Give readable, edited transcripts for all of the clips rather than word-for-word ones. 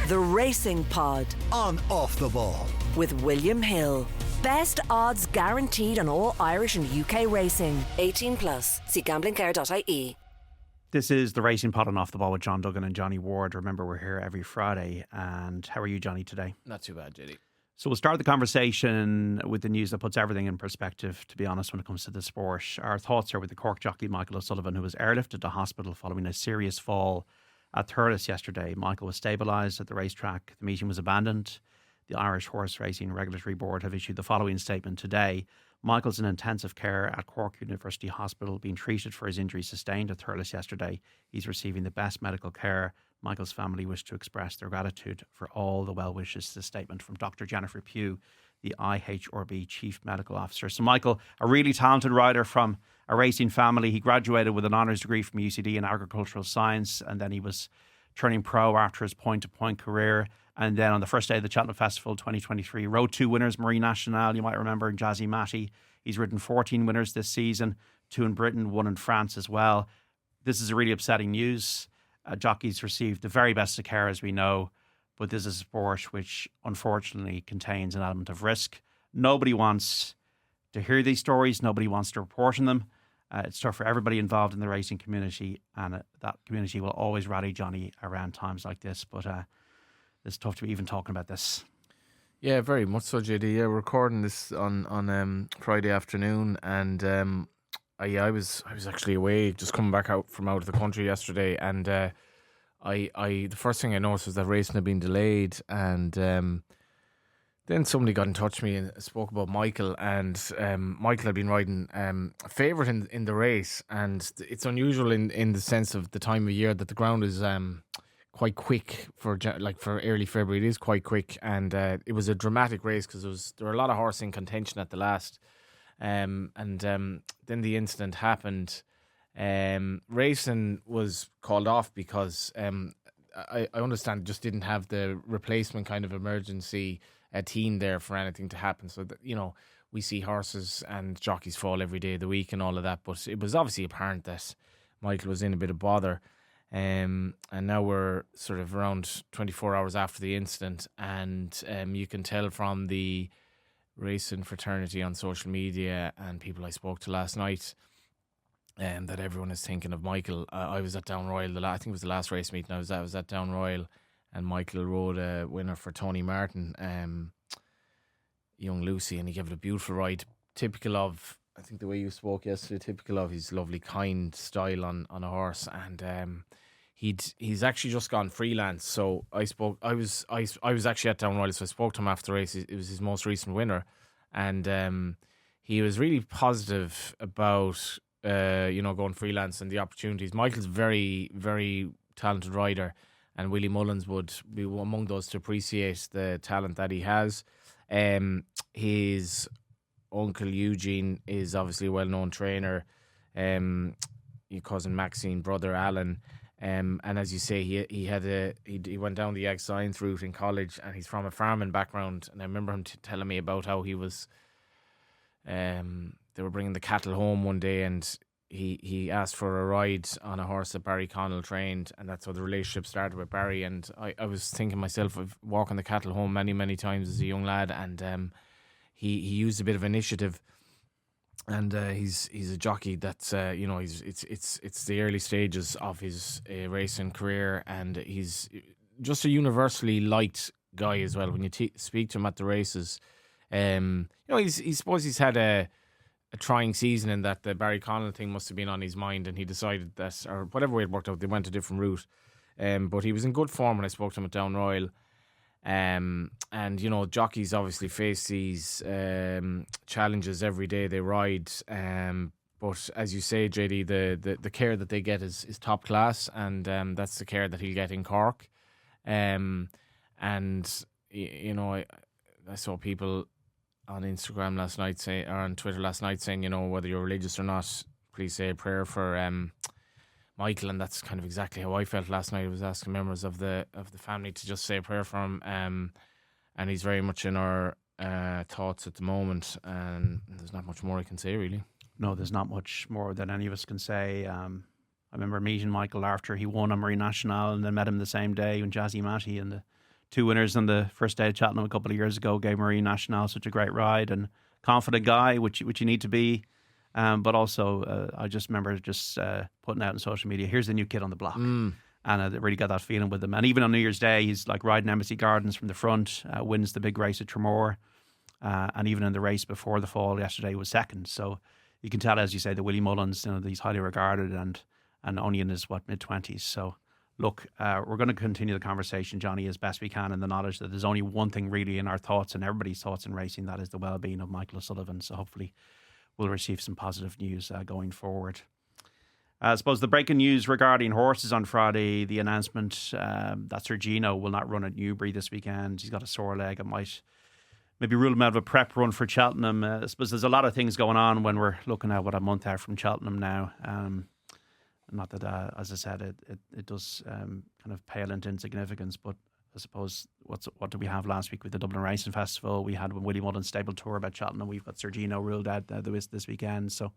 The Racing Pod on Off the Ball with William Hill. Best odds guaranteed on all Irish and UK racing. 18 plus. See gamblingcare.ie. This is the Racing Pod on Off the Ball with John Duggan and Johnny Ward. Remember, we're here every Friday. And how are you, Johnny, today? Not too bad, JD. So we'll start the conversation with the news that puts everything in perspective, to be honest, when it comes to the sport. Our thoughts are with the Cork jockey Michael O'Sullivan, who was airlifted to hospital following a serious fall at Thurles yesterday. Michael was stabilised at the racetrack. The meeting was abandoned. The Irish Horse Racing Regulatory Board have issued the following statement today. Michael's in intensive care at Cork University Hospital, being treated for his injury sustained at Thurles yesterday. He's receiving the best medical care. Michael's family wish to express their gratitude for all the well wishes. The statement from Dr. Jennifer Pugh, the IHRB Chief Medical Officer. So Michael, a really talented rider from a racing family. He graduated with an honours degree from UCD in agricultural science, and then he was turning pro after his point-to-point career. And then on the first day of the Cheltenham Festival 2023, rode 2 winners, Marie Nationale, you might remember, and Jazzy Matty. He's ridden 14 winners this season, 2 in Britain, 1 in France as well. This is a really upsetting news. Jockeys received the very best of care, as we know, but this is a sport which unfortunately contains an element of risk. Nobody wants to hear these stories. Nobody wants to report on them. It's tough for everybody involved in the racing community, and that community will always rally Johnny around times like this. But it's tough to be even talking about this. Yeah, very much so, JD. Yeah, we're recording this on Friday afternoon, and I was actually away, just coming back out of the country yesterday, and the first thing I noticed was that racing had been delayed, and then somebody got in touch with me and spoke about Michael, and Michael had been riding a favourite in the race, and it's unusual in the sense of the time of year that the ground is quite quick for early February. It is quite quick, and it was a dramatic race because there were a lot of horses in contention at the last, and then the incident happened. Racing was called off because I understand just didn't have the replacement kind of emergency team there for anything to happen. So that, we see horses and jockeys fall every day of the week and all of that, but it was obviously apparent that Michael was in a bit of bother. And now we're sort of around 24 hours after the incident, and you can tell from the racing fraternity on social media and people I spoke to last night that everyone is thinking of Michael. I was at Down Royal, I think it was the last race meeting I was at Down Royal, and Michael rode a winner for Tony Martin, Young Lucy, and he gave it a beautiful ride, typical of, I think the way you spoke yesterday, typical of his lovely, kind style on a horse. And he's actually just gone freelance. So I was actually at Down Royal, so I spoke to him after the race. It was his most recent winner, and he was really positive about going freelance and the opportunities. Michael's very, very talented rider, and Willie Mullins would be among those to appreciate the talent that he has. His uncle Eugene is obviously a well-known trainer. Your cousin Maxine, brother Alan, and as you say, he went down the ag science route in college, and he's from a farming background. And I remember him telling me about how he was. They were bringing the cattle home one day, and he asked for a ride on a horse that Barry Connell trained, and that's how the relationship started with Barry. And I was thinking myself of walking the cattle home many times as a young lad, and he used a bit of initiative, and he's a jockey that's it's the early stages of his racing career, and he's just a universally liked guy as well. When you speak to him at the races, he's had a trying season in that the Barry Connell thing must have been on his mind, and he decided that, or whatever way it worked out, they went a different route. But he was in good form when I spoke to him at Down Royal. And jockeys obviously face these challenges every day they ride. But as you say, JD, the care that they get is top class, and that's the care that he'll get in Cork. I saw people on Instagram last night or on Twitter last night saying, whether you're religious or not, please say a prayer for Michael, and that's kind of exactly how I felt last night. I was asking members of the family to just say a prayer for him, and he's very much in our thoughts at the moment, and there's not much more I can say, really. No, there's not much more than any of us can say. I remember meeting Michael after he won on Marie Nationale, and then met him the same day when Jazzy Matty and the 2 winners on the first day at Cheltenham a couple of years ago, gave Marie National such a great ride, and confident guy, which you need to be. But also, I just remember putting out on social media, here's the new kid on the block. And I really got that feeling with him. And even on New Year's Day, he's like riding Embassy Gardens from the front, wins the big race at Tremor. And even in the race before the fall yesterday, he was second. So you can tell, as you say, the Willie Mullins, he's highly regarded and only in his, mid-20s. So look, we're going to continue the conversation, Johnny, as best we can, in the knowledge that there's only one thing really in our thoughts and everybody's thoughts in racing, that is the well-being of Michael O'Sullivan. So hopefully we'll receive some positive news going forward. I suppose the breaking news regarding horses on Friday, the announcement that Sergino will not run at Newbury this weekend. He's got a sore leg. It might maybe rule him out of a prep run for Cheltenham. I suppose there's a lot of things going on when we're looking at a month out from Cheltenham now. Not that, as I said, it does kind of pale into insignificance, but I suppose what did we have last week with the Dublin Racing Festival? We had when Willie Mullins Stable Tour about Cheltenham. We've got Sergino ruled out this weekend. So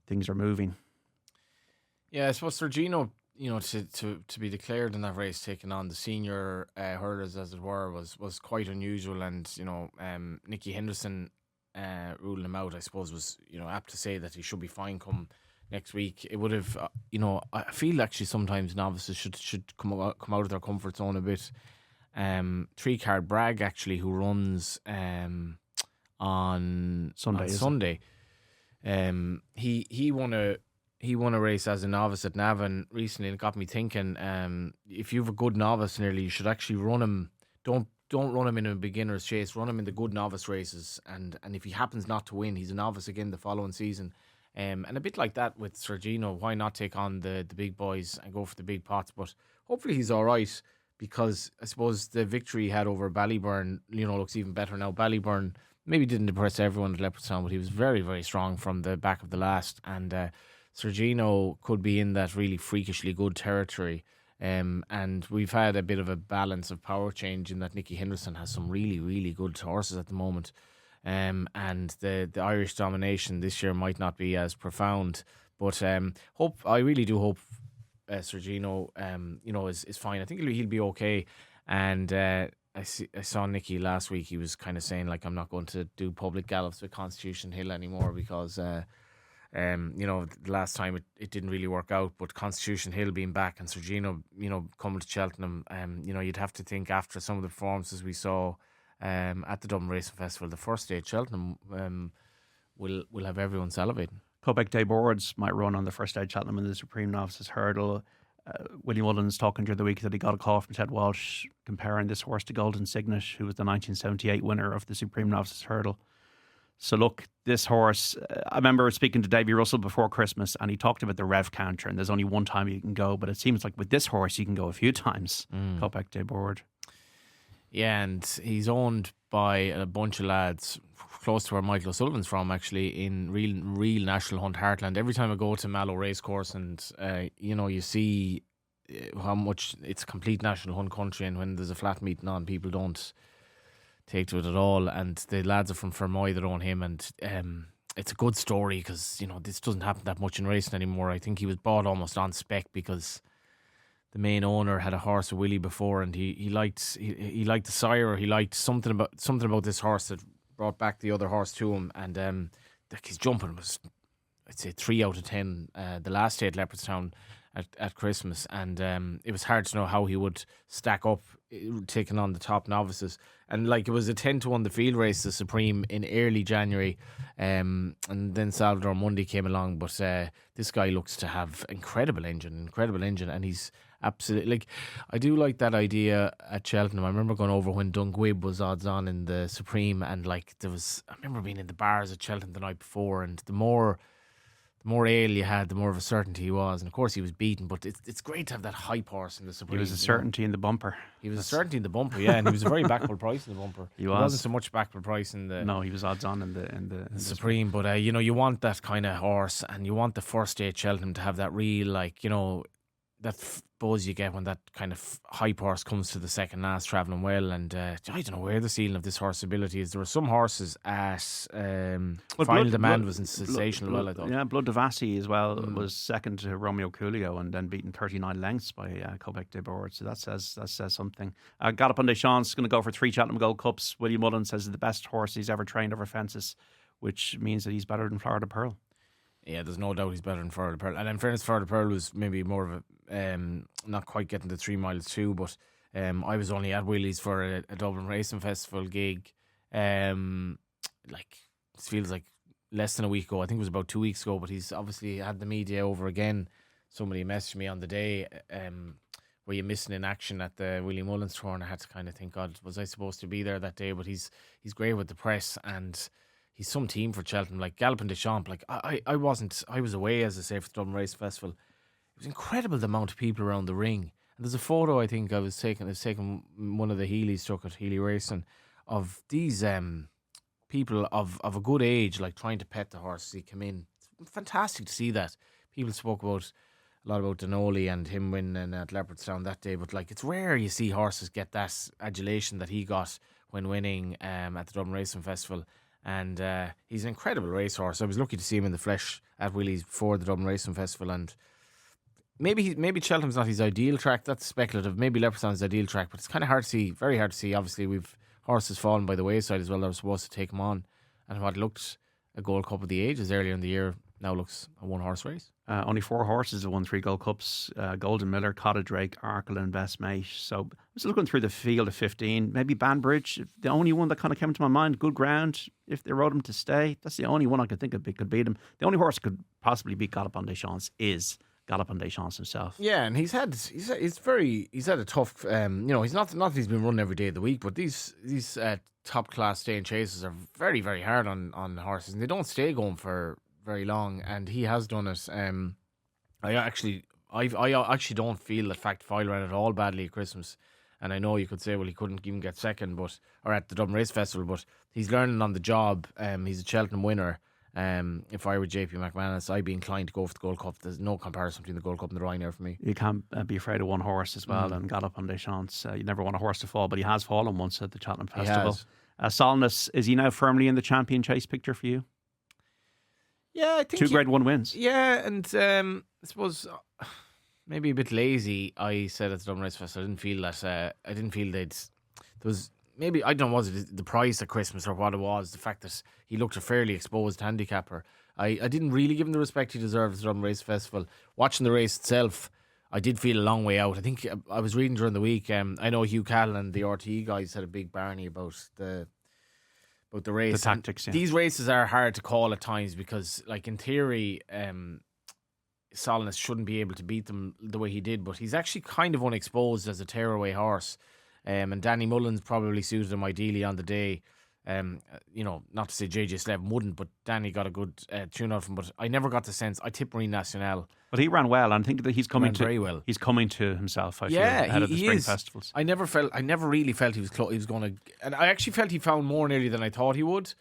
things are moving. Yeah, I suppose Sergino, to be declared in that race, taking on the senior hurdlers, as it were, was quite unusual. And Nicky Henderson ruling him out, I suppose, was apt to say that he should be fine come next week. It would have, I feel actually sometimes novices should come out of their comfort zone a bit. 3-card Bragg, actually, who runs on Sunday. He won a race as a novice at Navan recently, and it got me thinking. If you have a good novice nearly, you should actually run him. Don't run him in a beginner's chase. Run him in the good novice races, and if he happens not to win, he's a novice again the following season. And a bit like that with Sergino, why not take on the big boys and go for the big pots? But hopefully he's all right, because I suppose the victory he had over Ballyburn, looks even better now. Ballyburn maybe didn't impress everyone at Leopardstown, but he was very, very strong from the back of the last. And Sergino could be in that really freakishly good territory. And we've had a bit of a balance of power change in that Nicky Henderson has some really, really good horses at the moment. And the Irish domination this year might not be as profound, but I really do hope Sergino is fine. I think he'll be okay. And I saw Nicky last week. He was kind of saying, like, I'm not going to do public gallops with Constitution Hill anymore, because the last time it didn't really work out. But Constitution Hill being back and Sergino coming to Cheltenham, you'd have to think, after some of the performances we saw at the Dublin Racing Festival, the first day at Cheltenham, will have everyone salivating. Quebec Day Boards might run on the first day at Cheltenham in the Supreme Novices Hurdle. Willie Mullins talking during the week that he got a call from Ted Walsh comparing this horse to Golden Signet, who was the 1978 winner of the Supreme Novices Hurdle. So look, this horse, I remember speaking to Davy Russell before Christmas, and he talked about the rev counter, and there's only one time you can go, but it seems like with this horse you can go a few times. Quebec Day Board. Yeah, and he's owned by a bunch of lads close to where Michael O'Sullivan's from, actually, in real National Hunt heartland. Every time I go to Mallow Racecourse, and you see how much it's complete National Hunt country, and when there's a flat meeting on, people don't take to it at all. And the lads are from Fermoy that own him, and it's a good story, because this doesn't happen that much in racing anymore. I think he was bought almost on spec, because the main owner had a horse, a Willie, before, and he liked the sire. He liked something about this horse that brought back the other horse to him. And his jumping was, I'd say, 3 out of 10 the last day at Leopardstown at Christmas. And it was hard to know how he would stack up taking on the top novices. And it was a 10-1 the field race, the Supreme, in early January. And then Salvador Mundi came along. But this guy looks to have incredible engine. And he's absolutely, I do like that idea at Cheltenham. I remember going over when Dunguib was odds on in the Supreme, and I remember being in the bars at Cheltenham the night before, and the more ale you had, the more of a certainty he was. And of course he was beaten, but it's great to have that hype horse in the Supreme. He was a certainty in the bumper. He was a certainty in the bumper, yeah, and he was a very backable price in the bumper. He wasn't so much backable price in the... No, he was odds on in the Supreme. But you want that kind of horse, and you want the first day at Cheltenham to have that real, buzz you get when that kind of hype horse comes to the second last, travelling well. And I don't know where the ceiling of this horse ability is. There were some horses at Final Demand was sensational. I thought. Yeah, Blood Devassi as well was second to Romeo Coolio and then beaten 39 lengths by Quebec de Board. So that says something. Galopin des Champs is going to go for 3 Cheltenham Gold Cups. William Mullen says the best horse he's ever trained over fences, which means that he's better than Florida Pearl. Yeah, there's no doubt he's better than Florida Pearl. And in fairness, Florida Pearl was maybe more of a not quite getting the 3 miles too, but I was only at Willie's for a Dublin Racing Festival gig. Like, it feels like less than a week ago. I think it was about 2 weeks ago, but he's obviously had the media over again. Somebody messaged me on the day, were you missing in action at the Willie Mullins tour? And I had to kind of think, God, was I supposed to be there that day? But he's great with the press, and he's some team for Cheltenham. Like Galopin des Champs, like I was away, as I say, for the Dublin Race Festival. It was incredible the amount of people around the ring. And there's a photo I think I was taking one of the Healy's took at Healy Racing of these people of a good age, like trying to pet the horse as he came in. It's fantastic to see that. People spoke a lot about Denoli and him winning at Leopardstown that day, but like it's rare you see horses get that adulation that he got when winning at the Dublin Racing Festival. And he's an incredible racehorse. I was lucky to see him in the flesh at Willie's before the Dublin Racing Festival, and maybe Cheltenham's not his ideal track. That's speculative. Maybe Leopardstown's his ideal track, but it's kind of hard to see. Very hard to see. Obviously, we've horses fallen by the wayside as well that were supposed to take him on, and what looked a Gold Cup of the Ages earlier in the year now looks a 1-horse race. Only 4 horses have won 3 Gold Cups. Golden Miller, Cottage Drake, Arkle and Best Mate. So I was looking through the field of 15. Maybe Banbridge, the only one that kind of came to my mind. Good ground. If they rode him to stay, that's the only one I could think of could beat him. The only horse that could possibly beat Galopin des Champs is Galopin des Champs himself. Yeah, and he's had a tough. He's not that he's been running every day of the week, but these top class staying chases are very, very hard on horses, and they don't stay going for very long, and he has done it. I actually don't feel that Fact File ran at all badly at Christmas, and I know you could say, well, he couldn't even get second, or at the Dublin Race Festival, but he's learning on the job. He's a Cheltenham winner. If I were JP McManus, I'd be inclined to go for the Gold Cup. There's no comparison between the Gold Cup and the Ryanair for me. You can't be afraid of one horse as well, and Galopin des Champs. You never want a horse to fall, but he has fallen once at the Cheltenham Festival. Solness, is he now firmly in the champion chase picture for you? Yeah, I think 2 Grade 1 wins. Yeah, and I suppose maybe a bit lazy. I said at the Dublin Race Festival, I didn't feel there was maybe, I don't know, was it the price at Christmas or what it was, the fact that he looked a fairly exposed handicapper. I didn't really give him the respect he deserved at the Dublin Race Festival. Watching the race itself, I did feel a long way out. I think I was reading during the week. I know Hugh Callan and the RTE guys had a big barney about the race. The tactics, yeah. These races are hard to call at times because, like, in theory, Solness shouldn't be able to beat them the way he did, but he's actually kind of unexposed as a tearaway horse. And Danny Mullins probably suited him ideally on the day. Not to say JJ Slevin wouldn't, but Danny got a good tune out of him. But I never got the sense. I tipped Marine Nationale. But he ran well, and I think that he's coming very well. He's coming to himself. I feel ahead of the spring festivals. I never really felt he was going to, and I actually felt he found more nearly than I thought he would.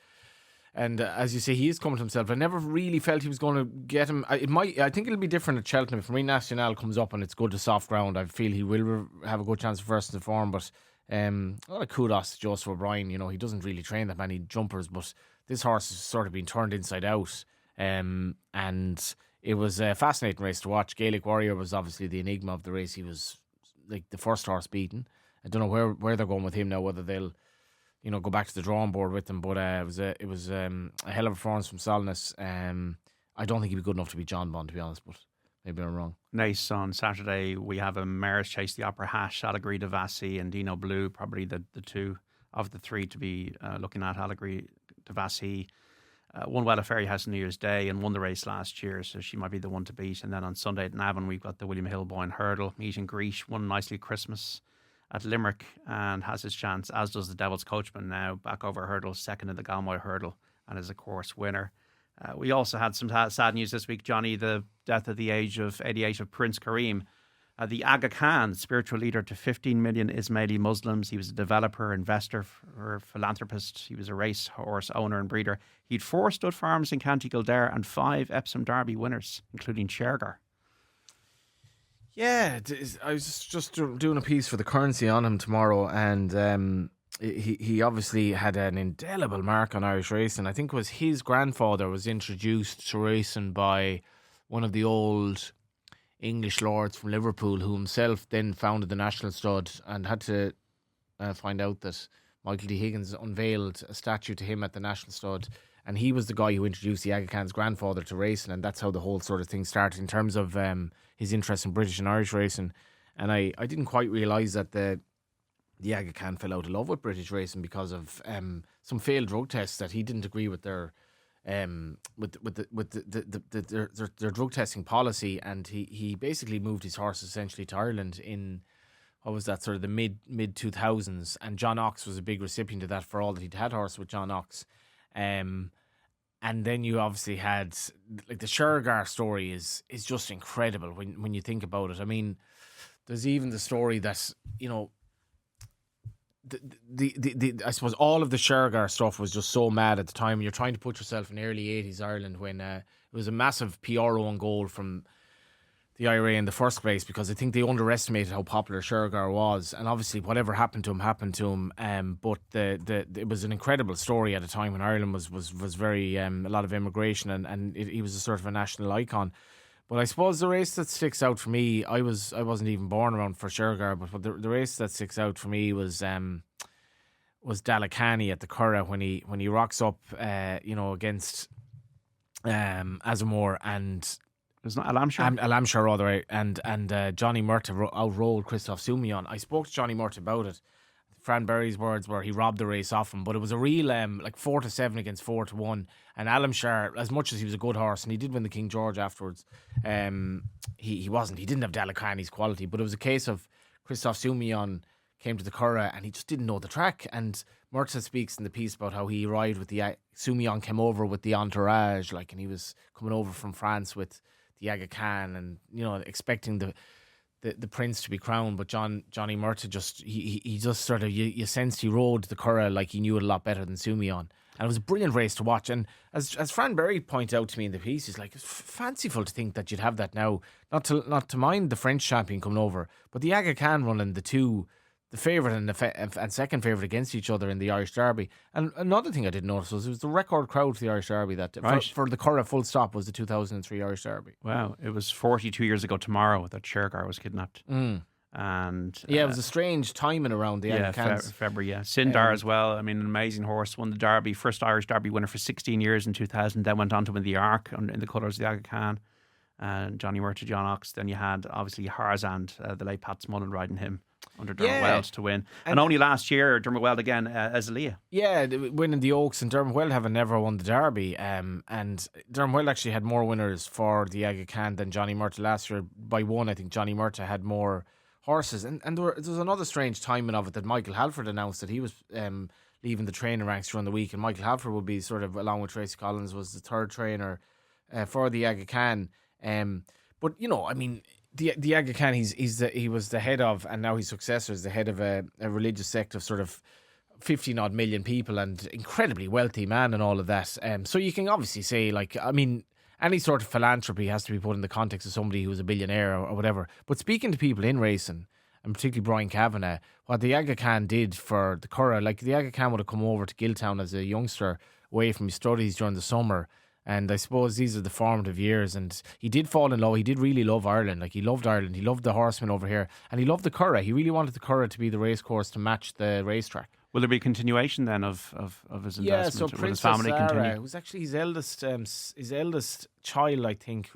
And as you say, he is coming to himself. I never really felt he was going to get him. I think it'll be different at Cheltenham. If Marine Nationale comes up and it's good to soft ground, I feel he will have a good chance of first in the form. But a lot of kudos to Joseph O'Brien. He doesn't really train that many jumpers, but this horse has sort of been turned inside out. And it was a fascinating race to watch. Gaelic Warrior was obviously the enigma of the race. He was like the first horse beaten. I don't know where they're going with him now, whether they'll go back to the drawing board with him, but it was a hell of a performance from Solness. I don't think he'd be good enough to be John Bond, to be honest, but maybe I'm wrong. Nice. On Saturday, we have a Mares Chase, the Opera Hash, Allegory Devassi and Dino Blue, probably the 2 of the 3 to be looking at. Allegory Devassi won well at Ferryhouse on New Year's Day and won the race last year, so she might be the one to beat. And then on Sunday at Navan, we've got the William Hillboyne Hurdle. Meet and Greet won nicely at Christmas at Limerick and has his chance, as does the Devil's Coachman now, back over hurdle, second in the Galmoy Hurdle, and is, of course, winner. We also had some sad news this week, Johnny, the death at the age of 88 of Prince Karim, the Aga Khan, spiritual leader to 15 million Ismaili Muslims. He was a developer, investor, philanthropist. He was a racehorse owner and breeder. He had 4 stud farms in County Kildare and 5 Epsom Derby winners, including Shergar. Yeah, I was just doing a piece for the Currency on him tomorrow, and he obviously had an indelible mark on Irish racing. I think it was his grandfather was introduced to racing by one of the old English lords from Liverpool, who himself then founded the National Stud and had to find out that Michael D. Higgins unveiled a statue to him at the National Stud. And he was the guy who introduced the Aga Khan's grandfather to racing, and that's how the whole sort of thing started in terms of his interest in British and Irish racing. And I didn't quite realise that the Aga Khan fell out of love with British racing because of some failed drug tests that he didn't agree with their their drug testing policy, and he basically moved his horse essentially to Ireland in, what was that, sort of the mid 2000s, and John Ox was a big recipient of that for all that he'd had horse with John Ox. And then you obviously had, like, the Shergar story is just incredible when you think about it. I mean, there's even the story that, you know, the I suppose all of the Shergar stuff was just so mad at the time. You're trying to put yourself in early 80s Ireland when it was a massive PR own goal from the IRA in the first place, because I think they underestimated how popular Shergar was, and obviously whatever happened to him. But it was an incredible story at a time when Ireland was very a lot of immigration, and he was a sort of a national icon. But I suppose the race that sticks out for me, I wasn't even born around for Shergar, but the race that sticks out for me was Dalakani at the Curragh when he rocks up against Azamore and. It's not Alamshire, rather, and Johnny Murtagh outrolled Christophe Soumillon. I spoke to Johnny Murtagh about it. Fran Berry's words were he robbed the race off him, but it was a real 4-7 against 4-1. And Alamshire, as much as he was a good horse, and he did win the King George afterwards, he didn't have Dalakani's quality, but it was a case of Christophe Soumillon came to the Curragh and he just didn't know the track. And Murtagh speaks in the piece about how he arrived with Soumillon came over with the entourage, and he was coming over from France with the Aga Khan, and expecting the prince to be crowned, but Johnny Murtagh he just sort of you sensed he rode the Curragh like he knew it a lot better than Soumillon, and it was a brilliant race to watch. And as Fran Berry pointed out to me in the piece, he's like, it's fanciful to think that you'd have that now, not to mind the French champion coming over, but the Aga Khan running the favourite and second favourite against each other in the Irish Derby. And another thing I didn't notice was it was the record crowd for the Irish Derby that for the Curragh full stop was the 2003 Irish Derby. Wow, it was 42 years ago tomorrow that Shergar was kidnapped. And it was a strange timing around the Aga Khans. February, yeah. Sindar as well. I mean, an amazing horse, won the Derby, first Irish Derby winner for 16 years in 2000, then went on to win the Arc in the colours of the Aga Khan. And Johnny Murtagh, John Ox. Then you had obviously Harzand, the late Pat Smullen riding him under Dermot Weld to win. And only last year, Dermot Weld again as Aaliyah. Yeah, winning the Oaks, and Dermot Weld having never won the Derby. And Dermot Weld actually had more winners for the Aga Khan than Johnny Murtagh last year. By one, I think Johnny Murtagh had more horses. And there was another strange timing of it that Michael Halford announced that he was leaving the training ranks during the week. And Michael Halford would be sort of, along with Tracy Collins, was the third trainer for the Aga Khan. But I mean, the Aga Khan, he was the head of, and now his successor is the head of a religious sect of sort of 15 odd million people, and incredibly wealthy man and all of that. So you can obviously say, any sort of philanthropy has to be put in the context of somebody who's a billionaire or whatever. But speaking to people in racing, and particularly Brian Kavanagh, what the Aga Khan did for the Curragh, the Aga Khan would have come over to Giltown as a youngster away from his studies during the summer. And I suppose these are the formative years, and he did fall in love. He did really love Ireland. He loved Ireland. He loved the horsemen over here, and he loved the Curragh. He really wanted the Curragh to be the race course to match the racetrack. Will there be a continuation then of his investment? Yeah, so Will Princess his family Sarah, continue? who's actually his eldest child, I think,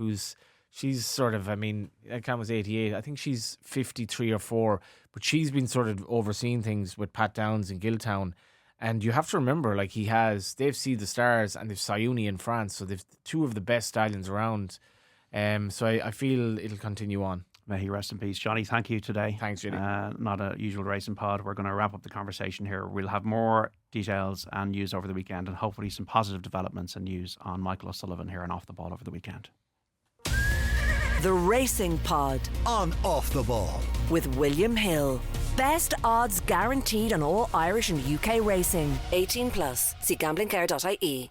she's sort of, Cam was 88. I think she's 53 or 4, but she's been sort of overseeing things with Pat Downs in Giltown. And you have to remember, they've Seed the Stars and they've Sayuni in France, so they've two of the best stallions around. So I feel it'll continue on. May he rest in peace. Johnny, thank you today. Thanks, Judy. Not a usual racing pod. We're going to wrap up the conversation here. We'll have more details and news over the weekend, and hopefully some positive developments and news on Michael O'Sullivan here and Off the Ball over the weekend. The Racing Pod on Off the Ball with William Hill. Best odds guaranteed on all Irish and UK racing. 18 plus. See gamblingcare.ie.